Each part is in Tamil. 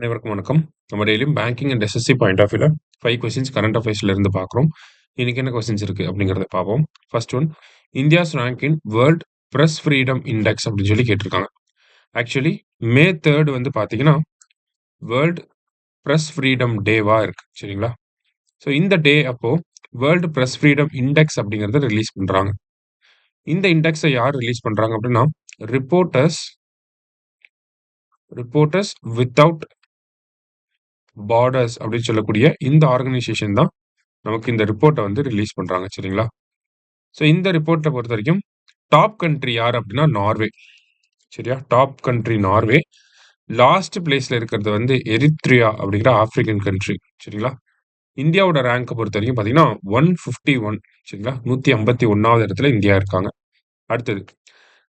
அனைவருக்கும் வணக்கம். நம்ம டெய்லியும் banking and SSC point of வியூல 5 கொஸ்டின்ஸ் கரண்ட் அஃபேர்ஸ்ல இருந்து பார்க்குறோம். இன்னைக்கு என்ன கொஸ்டின்ஸ் இருக்கு அப்படிங்கிறத பார்ப்போம். First one, India's rank in world press freedom index அப்படின்னு சொல்லி கேட்டிருக்காங்க. ஆக்சுவலி மே 3 வந்து பார்த்தீங்கன்னா வேர்ல்ட் பிரஸ் ஃப்ரீடம் டேவா இருக்கு. சரிங்களா? ஸோ இந்த டே அப்போ வேர்ல்டு பிரஸ் ஃப்ரீடம் இண்டெக்ஸ் அப்படிங்கிறத ரிலீஸ் பண்றாங்க. இந்த இண்டெக்ஸை யார் ரிலீஸ் பண்றாங்க அப்படின்னா ரிப்போர்ட்டர்ஸ் வித்தவுட் பார்டர்ஸ் அப்படின்னு சொல்லக்கூடிய இந்த ஆர்கனைசேஷன் தான் நமக்கு இந்த ரிப்போர்ட்டை வந்து ரிலீஸ் பண்றாங்க. சரிங்களா? ஸோ இந்த ரிப்போர்ட்டை பொறுத்த வரைக்கும் டாப் கண்ட்ரி யார் அப்படின்னா நார்வே. சரியா? Top country Norway. லாஸ்ட் பிளேஸ்ல இருக்கிறது வந்து எரித்ரியா அப்படிங்கிற ஆப்பிரிக்கன் கண்ட்ரி. சரிங்களா? இந்தியாவோட ரேங்கை பொறுத்த வரைக்கும் பார்த்தீங்கன்னா 151. சரிங்களா? 151வது இடத்துல இந்தியா இருக்காங்க. அடுத்தது,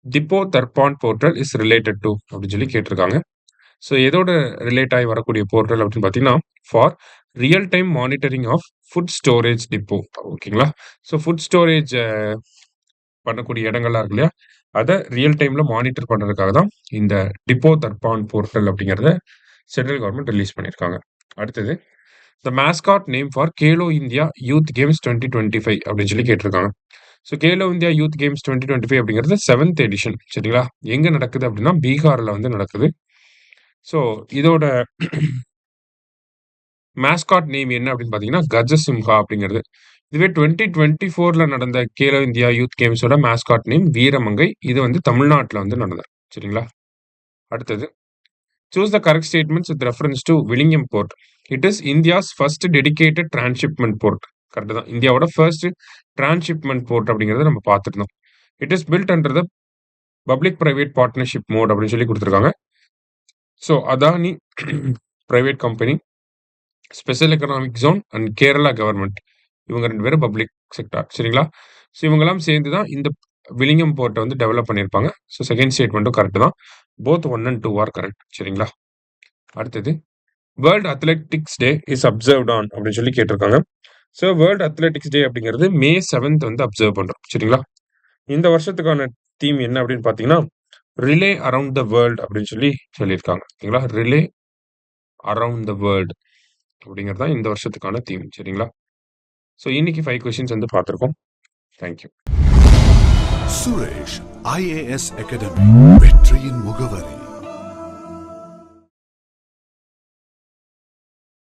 depot Darpan portal is related to அப்படின்னு சொல்லி கேட்டிருக்காங்க. ஸோ எதோட ரிலேட் ஆகி வரக்கூடிய போர்ட்டல் அப்படின்னு பார்த்தீங்கன்னா for real time monitoring of food storage depot. ஓகேங்களா? ஸோ ஃபுட் ஸ்டோரேஜ் பண்ணக்கூடிய இடங்கள்லாம் இருக்கு இல்லையா, அதை ரியல் டைம்ல மானிட்டர் பண்றதுக்காக தான் இந்த டிப்போ தர்பான் போர்ட்டல் அப்படிங்கிறத சென்ட்ரல் கவர்மெண்ட் ரிலீஸ் பண்ணியிருக்காங்க. அடுத்தது, the mascot name for Khelo India youth games 2025 அப்படின்னு சொல்லி கேட்டிருக்காங்க. So Khelo India youth games 2025 அப்படிங்கிறது 7th எடிஷன். சரிங்களா? எங்க நடக்குது அப்படின்னா பீகார்ல வந்து நடக்குது. ஸோ இதோட மேஸ்காட் நேம் என்ன அப்படின்னு பார்த்தீங்கன்னா கஜசிம்ஹா அப்படிங்கிறது. இதுவே 2024ல நடந்த கேலோ இந்தியா யூத் கேம்ஸோட மேஸ்காட் நேம் வீரமங்கை. இது வந்து தமிழ்நாட்டில் வந்து நடந்தது. சரிங்களா? அடுத்தது, choose the correct statements with reference to வில்லியம் port. It is India's first dedicated transshipment port. Correct தான். இந்தியாவோட ஃபர்ஸ்ட் டிரான்ஸ்ஷிப்மெண்ட் போர்ட் அப்படிங்கிறத நம்ம பார்த்துருந்தோம். It is built under the public private partnership mode அப்படின்னு சொல்லி கொடுத்துருக்காங்க. So Adani private company, special economic zone and Kerala government, இவங்க 2 பேரும் பப்ளிக் செக்டார். சரிங்களா? ஸோ இவங்கெல்லாம் சேர்ந்து தான் இந்த வில்லியம் போர்ட்டை வந்து டெவலப் பண்ணியிருப்பாங்க. ஸோ செகண்ட் ஸ்டேட்மெண்ட்டும் கரெக்ட் தான். Both 1 and 2 are correct. சரிங்களா? அடுத்தது, world athletics day is observed on அப்படின்னு சொல்லி கேட்டிருக்காங்க. ஸோ வேர்ல்டு அத்லெட்டிக்ஸ் டே அப்படிங்கிறது மே 7th வந்து அப்சர்வ் பண்றோம். சரிங்களா? இந்த வருஷத்துக்கான தீம் என்ன அப்படின்னு பார்த்தீங்கன்னா ரிலே அரவுண்ட் த வேர்ல்டு அப்படின்னு சொல்லி சொல்லியிருக்காங்க. ஓகேங்களா? ரிலே அரவுண்ட் த வேர்ல்டு அப்படிங்கிறது தான் இந்த வருஷத்துக்கான தீம். சரிங்களா? ஸோ இன்னைக்கு 5 கொஸ்டின்ஸ் வந்து பார்த்துருக்கோம். தேங்க்யூ. சுரேஷ் IAS அகாடமி, வெற்றியின் முகவரி.